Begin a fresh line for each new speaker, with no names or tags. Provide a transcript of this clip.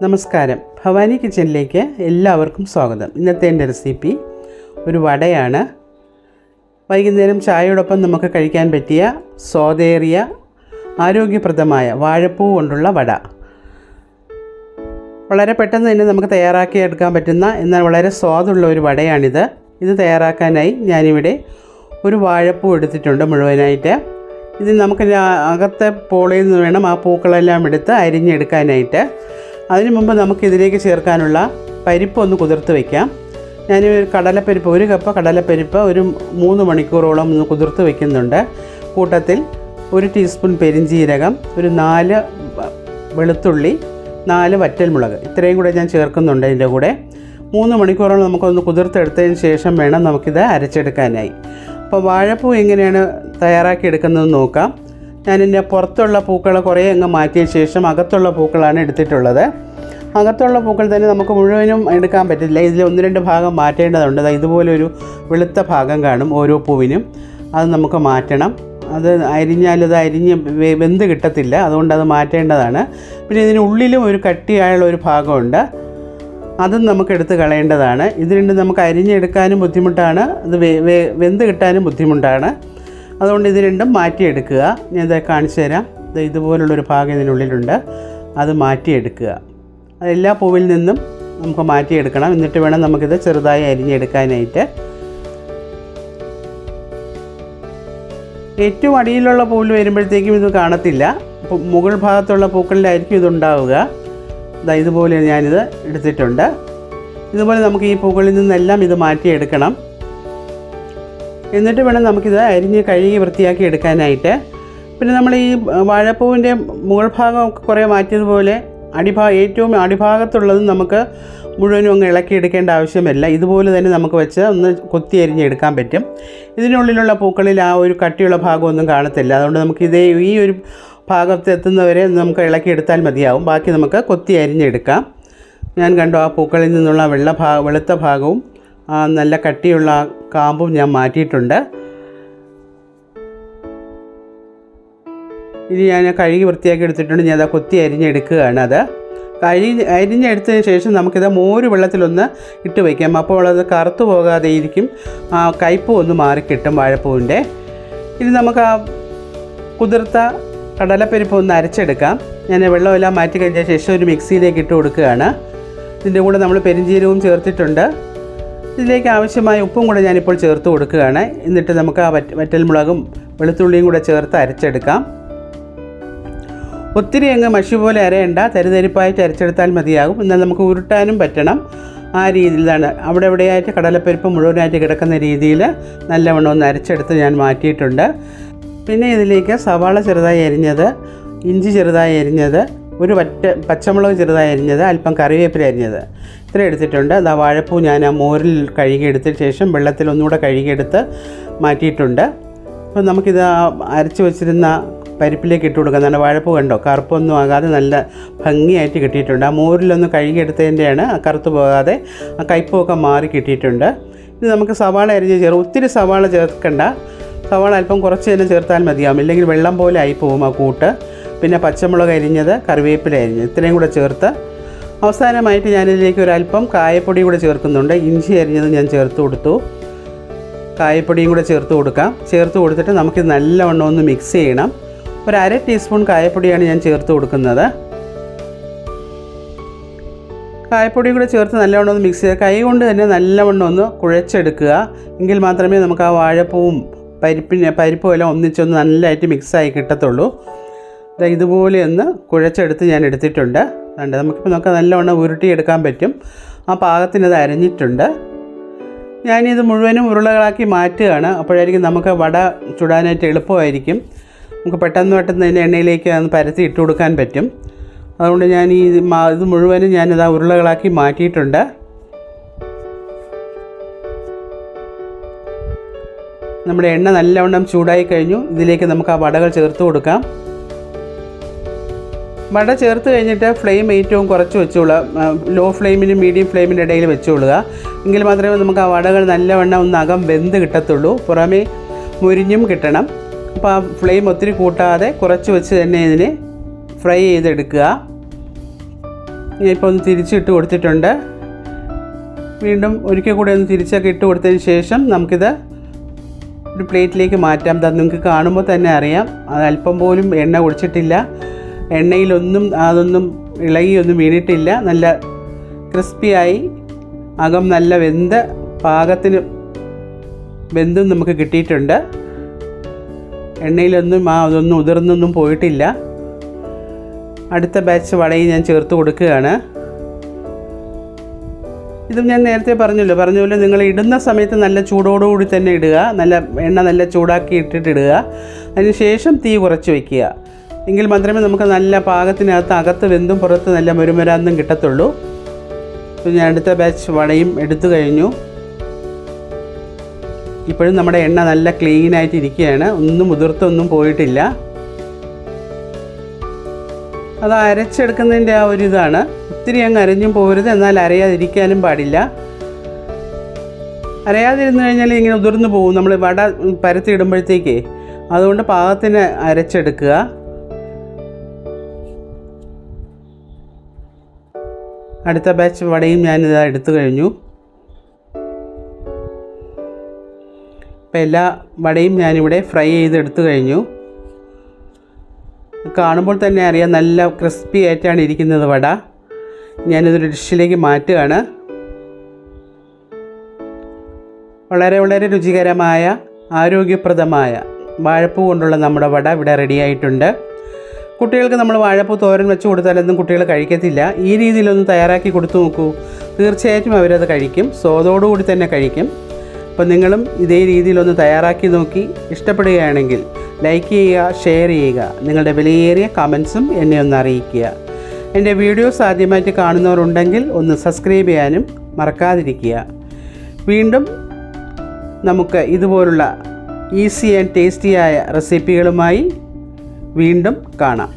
നമസ്കാരം, ഭവാനി കിച്ചണിലേക്ക് എല്ലാവർക്കും സ്വാഗതം. ഇന്നത്തെ എൻ്റെ റെസിപ്പി ഒരു വടയാണ്. വൈകുന്നേരം ചായയോടൊപ്പം നമുക്ക് കഴിക്കാൻ പറ്റിയ സ്വാദേറിയ ആരോഗ്യപ്രദമായ വാഴപ്പൂ കൊണ്ടുള്ള വട. വളരെ പെട്ടെന്ന് തന്നെ നമുക്ക് തയ്യാറാക്കി എടുക്കാൻ പറ്റുന്ന എന്നാൽ വളരെ സ്വാദുള്ള ഒരു വടയാണിത്. ഇത് തയ്യാറാക്കാനായി ഞാനിവിടെ ഒരു വാഴപ്പൂ എടുത്തിട്ടുണ്ട് മുഴുവനായിട്ട്. ഇത് നമുക്ക് അകത്തെ പോളയിൽ നിന്ന് വേണം ആ പൂക്കളെല്ലാം എടുത്ത് അരിഞ്ഞെടുക്കാനായിട്ട്. അതിനു മുമ്പ് നമുക്കിതിലേക്ക് ചേർക്കാനുള്ള പരിപ്പ് ഒന്ന് കുതിർത്ത് വയ്ക്കാം. ഞാൻ കടലപ്പരിപ്പ്, ഒരു കപ്പ് കടലപ്പരിപ്പ് ഒരു 3 മണിക്കൂറോളം ഒന്ന് കുതിർത്ത് വയ്ക്കുന്നുണ്ട്. കൂട്ടത്തിൽ 1 ടീസ്പൂൺ പെരിഞ്ജീരകം, ഒരു 4 വെളുത്തുള്ളി, 4 വറ്റൽമുളക്, ഇത്രയും കൂടെ ഞാൻ ചേർക്കുന്നുണ്ട്. ഇതിൻ്റെ കൂടെ 3 മണിക്കൂറോളം നമുക്കൊന്ന് കുതിർത്തെടുത്തതിന് ശേഷം വേണം നമുക്കിത് അരച്ചെടുക്കാനായി. അപ്പോൾ വാഴപ്പൂ എങ്ങനെയാണ് തയ്യാറാക്കിയെടുക്കുന്നതെന്ന് നോക്കാം. ഞാനിൻ്റെ പുറത്തുള്ള പൂക്കൾ കുറേ അങ്ങ് മാറ്റിയ ശേഷം അകത്തുള്ള പൂക്കളാണ് എടുത്തിട്ടുള്ളത്. അകത്തുള്ള പൂക്കൾ തന്നെ നമുക്ക് മുഴുവനും എടുക്കാൻ പറ്റില്ല. ഇതിൽ 1-2 ഭാഗം മാറ്റേണ്ടതുണ്ട്. ഇതുപോലെ ഒരു വെളുത്ത ഭാഗം കാണും ഓരോ പൂവിനും, അത് നമുക്ക് മാറ്റണം. അത് അരിഞ്ഞാലത് അരിഞ്ഞ് വെന്ത് കിട്ടത്തില്ല, അതുകൊണ്ട് അത് മാറ്റേണ്ടതാണ്. പിന്നെ ഇതിനുള്ളിലും ഒരു കട്ടിയായുള്ള ഒരു ഭാഗമുണ്ട്, അതും നമുക്ക് എടുത്ത് കളയേണ്ടതാണ്. ഇത് രണ്ടും നമുക്ക് അരിഞ്ഞെടുക്കാനും ബുദ്ധിമുട്ടാണ്, അത് വെന്ത് കിട്ടാനും ബുദ്ധിമുട്ടാണ്. അതുകൊണ്ട് ഇത് രണ്ടും മാറ്റിയെടുക്കുക. ഞാൻ ഇത് കാണിച്ചു തരാം. ഇതുപോലുള്ളൊരു ഭാഗം ഇതിനുള്ളിലുണ്ട്, അത് മാറ്റിയെടുക്കുക. അതെല്ലാ പൂവിൽ നിന്നും നമുക്ക് മാറ്റിയെടുക്കണം. എന്നിട്ട് വേണം നമുക്കിത് ചെറുതായി അരിഞ്ഞെടുക്കാനായിട്ട്. ഏറ്റവും അടിയിലുള്ള പൂവിൽ വരുമ്പോഴത്തേക്കും ഇത് കാണത്തില്ല, മുകൾ ഭാഗത്തുള്ള പൂക്കളിലായിരിക്കും ഇതുണ്ടാവുക. ഇതുപോലെ ഞാനിത് എടുത്തിട്ടുണ്ട്. ഇതുപോലെ നമുക്ക് ഈ പൂക്കളിൽ നിന്നെല്ലാം ഇത് മാറ്റിയെടുക്കണം. എന്നിട്ട് വേണം നമുക്കിത് അരിഞ്ഞ് കഴുകി വൃത്തിയാക്കി എടുക്കാനായിട്ട്. പിന്നെ നമ്മൾ ഈ വാഴപ്പൂവിൻ്റെ മുകൾ ഭാഗമൊക്കെ കുറേ മാറ്റിയതുപോലെ ഏറ്റവും അടിഭാഗത്തുള്ളതും നമുക്ക് മുഴുവനും അങ്ങ് ഇളക്കിയെടുക്കേണ്ട ആവശ്യമില്ല. ഇതുപോലെ തന്നെ നമുക്ക് വെച്ച് ഒന്ന് കൊത്തി അരിഞ്ഞെടുക്കാൻ പറ്റും. ഇതിനുള്ളിലുള്ള പൂക്കളിൽ ആ ഒരു കട്ടിയുള്ള ഭാഗമൊന്നും കാണത്തില്ല. അതുകൊണ്ട് നമുക്ക് ഈ ഒരു ഭാഗത്ത് എത്തുന്നവരെ നമുക്ക് ഇളക്കിയെടുത്താൽ മതിയാവും. ബാക്കി നമുക്ക് കൊത്തി അരിഞ്ഞെടുക്കാം. ഞാൻ കണ്ടു ആ പൂക്കളിൽ നിന്നുള്ള വെളുത്ത ഭാഗവും നല്ല കട്ടിയുള്ള കാമ്പും ഞാൻ മാറ്റിയിട്ടുണ്ട്. ഇനി ഞാൻ കഴുകി വൃത്തിയാക്കി എടുത്തിട്ടുണ്ട്. ഞാൻ അത് കൊത്തി അരിഞ്ഞെടുക്കുകയാണ്. അത് അരിഞ്ഞെടുത്തതിന് ശേഷം നമുക്കിത് മോര് വെള്ളത്തിലൊന്ന് ഇട്ട് വയ്ക്കാം. അപ്പോൾ അത് കറുത്തു പോകാതെ ഇരിക്കും, കയ്പ് ഒന്ന് മാറിക്കിട്ടും വാഴപ്പൂവിൻ്റെ. ഇനി നമുക്ക് ആ കുതിർത്ത കടലപ്പരിപ്പ് ഒന്ന് അരച്ചെടുക്കാം. ഞാൻ വെള്ളമെല്ലാം മാറ്റി കഴിഞ്ഞ ശേഷം ഒരു മിക്സിയിലേക്ക് ഇട്ട് കൊടുക്കുകയാണ്. ഇതിൻ്റെ കൂടെ നമ്മൾ പെരിഞ്ജീരകവും ചേർത്തിട്ടുണ്ട്. ഇതിലേക്ക് ആവശ്യമായ ഉപ്പും കൂടെ ഞാനിപ്പോൾ ചേർത്ത് കൊടുക്കുകയാണ്. എന്നിട്ട് നമുക്ക് ആ വറ്റൽമുളകും വെളുത്തുള്ളിയും കൂടെ ചേർത്ത് അരച്ചെടുക്കാം. ഒത്തിരി അങ്ങ് മഷി പോലെ അരയണ്ട, തരിതരിപ്പായിട്ട് അരച്ചെടുത്താൽ മതിയാകും. എന്നാൽ നമുക്ക് ഉരുട്ടാനും പറ്റണം. ആ രീതിയിലാണ് അവിടെ എവിടെയായിട്ട് കടലപ്പരിപ്പ് മുഴുവനായിട്ട് കിടക്കുന്ന രീതിയിൽ നല്ലവണ്ണം ഒന്ന് അരച്ചെടുത്ത് ഞാൻ മാറ്റിയിട്ടുണ്ട്. പിന്നെ ഇതിലേക്ക് സവാള ചെറുതായി അരിഞ്ഞത്, ഇഞ്ചി ചെറുതായി അരിഞ്ഞത്, ഒരു പച്ചമുളക് ചെറുതായി അരിഞ്ഞത്, അല്പം കറിവേപ്പില അരിഞ്ഞത്, ഇത്ര എടുത്തിട്ടുണ്ട്. വാഴപ്പൂ ഞാൻ ആ മോരിൽ കഴുകിയെടുത്തതിന് ശേഷം വെള്ളത്തിൽ ഒന്നുകൂടെ കഴുകിയെടുത്ത് മാറ്റിയിട്ടുണ്ട്. അപ്പോൾ നമുക്കിത് അരച്ച് വെച്ചിരുന്ന പരിപ്പിലേക്ക് ഇട്ട് കൊടുക്കാം. നല്ല വാഴപ്പൂ കണ്ടോ, കറുപ്പൊന്നും ആകാതെ നല്ല ഭംഗിയായിട്ട് കിട്ടിയിട്ടുണ്ട്. ആ മോരിലൊന്ന് കഴുകിയെടുത്തതിൻ്റെയാണ് കറുത്ത് പോകാതെ ആ കയ്പൊക്കെ മാറി കിട്ടിയിട്ടുണ്ട്. ഇത് നമുക്ക് സവാള അരിഞ്ഞ് ഒത്തിരി സവാള ചേർക്കണ്ട, സവാള അല്പം കുറച്ച് തന്നെ ചേർത്താൽ മതിയാവും, ഇല്ലെങ്കിൽ വെള്ളം പോലെ ആയിപ്പോവും ആ കൂട്ട്. പിന്നെ പച്ചമുളക് അരിഞ്ഞത്, കറിവേപ്പില അരിഞ്ഞത്, ഇത്രയും കൂടെ ചേർത്ത് അവസാനമായിട്ട് ഞാനിതിലേക്ക് ഒരല്പം കായപ്പൊടി കൂടെ ചേർക്കുന്നുണ്ട്. ഇഞ്ചി അരിഞ്ഞത് ഞാൻ ചേർത്ത് കൊടുത്തു, കായപ്പൊടിയും കൂടെ ചേർത്ത് കൊടുക്കാം. ചേർത്ത് കൊടുത്തിട്ട് നമുക്കിത് നല്ലവണ്ണം ഒന്ന് മിക്സ് ചെയ്യണം. ഒരു 1/2 ടീസ്പൂൺ കായപ്പൊടിയാണ് ഞാൻ ചേർത്ത് കൊടുക്കുന്നത്. കായപ്പൊടിയും കൂടെ ചേർത്ത് നല്ലവണ്ണം ഒന്ന് മിക്സ് ചെയ്യുക. കൈ കൊണ്ട് തന്നെ നല്ലവണ്ണം ഒന്ന് കുഴച്ചെടുക്കുക. എങ്കിൽ മാത്രമേ നമുക്ക് ആ വാഴപ്പൂവും പരിപ്പും എല്ലാം ഒന്നിച്ചൊന്ന് നല്ലതായിട്ട് മിക്സായി കിട്ടത്തുള്ളൂ. ഇതുപോലെ ഒന്ന് കുഴച്ചെടുത്ത് ഞാൻ എടുത്തിട്ടുണ്ട്. നമുക്കിപ്പോൾ നമുക്ക് നല്ലവണ്ണം ഉരുട്ടിയെടുക്കാൻ പറ്റും. ആ പാകത്തിനത് അരഞ്ഞിട്ടുണ്ട്. ഞാനിത് മുഴുവനും ഉരുളകളാക്കി മാറ്റുകയാണ്. അപ്പോഴായിരിക്കും നമുക്ക് വട ചുടാനായിട്ട് എളുപ്പമായിരിക്കും. നമുക്ക് പെട്ടെന്ന് തന്നെ എണ്ണയിലേക്ക് ഒന്ന് പരത്തി ഇട്ട് കൊടുക്കാൻ പറ്റും. അതുകൊണ്ട് ഞാൻ ഇത് മുഴുവനും ഞാനിത് ഉരുളകളാക്കി മാറ്റിയിട്ടുണ്ട്. നമ്മുടെ എണ്ണ നല്ലവണ്ണം ചൂടായി കഴിഞ്ഞു. ഇതിലേക്ക് നമുക്ക് ആ വടകൾ ചേർത്ത് കൊടുക്കാം. വട ചേർത്ത് കഴിഞ്ഞിട്ട് ഫ്ലെയിം ഏറ്റവും കുറച്ച് വെച്ചോളുക. ലോ ഫ്ലെയിമിനും മീഡിയം ഫ്ലെയിമിൻ്റെ ഇടയിൽ വെച്ചോളുക. എങ്കിൽ മാത്രമേ നമുക്ക് ആ വടകൾ നല്ലവണ്ണം ഒന്ന് അകം വെന്ത് കിട്ടത്തുള്ളൂ, പുറമേ മുരിഞ്ഞും കിട്ടണം. അപ്പോൾ ആ ഫ്ലെയിം ഒത്തിരി കൂട്ടാതെ കുറച്ച് വെച്ച് തന്നെ ഇതിനെ ഫ്രൈ ചെയ്തെടുക്കുക. ഞാൻ ഇപ്പോൾ ഒന്ന് തിരിച്ചിട്ട് കൊടുത്തിട്ടുണ്ട്. വീണ്ടും ഒരിക്കൽ കൂടെ ഒന്ന് തിരിച്ചൊക്കെ ഇട്ട് കൊടുത്തതിന് ശേഷം നമുക്കിത് ഒരു പ്ലേറ്റിലേക്ക് മാറ്റാം. അത് നിങ്ങൾക്ക് കാണുമ്പോൾ തന്നെ അറിയാം, അത് അല്പം പോലും എണ്ണ കുടിച്ചിട്ടില്ല, എണ്ണയിലൊന്നും അതൊന്നും ഇളകിയൊന്നും വീണിട്ടില്ല. നല്ല ക്രിസ്പിയായി അകം നല്ല പാകത്തിന് വെന്തും നമുക്ക് കിട്ടിയിട്ടുണ്ട്. എണ്ണയിലൊന്നും അതൊന്നും ഉതിർന്നൊന്നും പോയിട്ടില്ല. അടുത്ത ബാച്ച് വടയും ഞാൻ ചേർത്ത് കൊടുക്കുകയാണ്. ഇതും ഞാൻ നേരത്തെ പറഞ്ഞ പോലെ നിങ്ങൾ ഇടുന്ന സമയത്ത് നല്ല ചൂടോടുകൂടി തന്നെ ഇടുക. എണ്ണ നല്ല ചൂടാക്കി ഇട്ടിട്ടിടുക. അതിന് ശേഷം തീ കുറച്ച് വയ്ക്കുക. എങ്കിൽ മാത്രമേ നമുക്ക് നല്ല പാകത്തിനകത്ത് അകത്ത് വെന്തും പുറത്ത് നല്ല മുരുമുരാന്നും കിട്ടത്തുള്ളൂ. അപ്പോൾ ഞാൻ അടുത്ത ബാച്ച് വടയും എടുത്തു കഴിഞ്ഞു. ഇപ്പോഴും നമ്മുടെ എണ്ണ നല്ല ക്ലീനായിട്ട് ഇരിക്കുകയാണ്, ഒന്നും ഉതിർത്തൊന്നും പോയിട്ടില്ല. അത് അരച്ചെടുക്കുന്നതിൻ്റെ ആ ഒരു ഇതാണ്. ഒത്തിരി അങ്ങ് അരഞ്ഞും പോകരുത്, എന്നാൽ അരയാതിരിക്കാനും പാടില്ല. അരയാതിരുന്നു കഴിഞ്ഞാൽ ഇങ്ങനെ ഉതിർന്നു പോകും നമ്മൾ വട പരത്തിയിടുമ്പോഴത്തേക്ക്. അതുകൊണ്ട് പാകത്തിന് അരച്ചെടുക്കുക. അടുത്ത ബാച്ച് വടയും ഞാനിത് എടുത്തു കഴിഞ്ഞു. അപ്പോൾ എല്ലാ വടയും ഞാനിവിടെ ഫ്രൈ ചെയ്തെടുത്തു കഴിഞ്ഞു. കാണുമ്പോൾ തന്നെ അറിയാം നല്ല ക്രിസ്പി ആയിട്ടാണ് ഇരിക്കുന്നത് വട. ഞാനിതൊരു ഡിഷിലേക്ക് മാറ്റുകയാണ്. വളരെ വളരെ രുചികരമായ ആരോഗ്യപ്രദമായ വാഴപ്പൂ കൊണ്ടുള്ള നമ്മുടെ വട ഇവിടെ റെഡിയായിട്ടുണ്ട്. കുട്ടികൾക്ക് നമ്മൾ വാഴപ്പൂ തോരൻ വെച്ച് കൊടുത്താലൊന്നും കുട്ടികൾ കഴിക്കത്തില്ല. ഈ രീതിയിലൊന്ന് തയ്യാറാക്കി കൊടുത്തു നോക്കൂ, തീർച്ചയായിട്ടും അവരത് കഴിക്കും, സ്വാദോടുകൂടി തന്നെ കഴിക്കും. അപ്പോൾ നിങ്ങളും ഇതേ രീതിയിലൊന്ന് തയ്യാറാക്കി നോക്കി ഇഷ്ടപ്പെടുകയാണെങ്കിൽ ലൈക്ക് ചെയ്യുക, ഷെയർ ചെയ്യുക, നിങ്ങളുടെ വിലയേറിയ കമൻസും എന്നെ ഒന്ന് അറിയിക്കുക. എൻ്റെ വീഡിയോസ് ആദ്യമായിട്ട് കാണുന്നവരുണ്ടെങ്കിൽ ഒന്ന് സബ്സ്ക്രൈബ് ചെയ്യാനും മറക്കാതിരിക്കുക. വീണ്ടും നമുക്ക് ഇതുപോലുള്ള ഈസി ആൻഡ് ടേസ്റ്റിയായ റെസിപ്പികളുമായി വീണ്ടും കാണാം.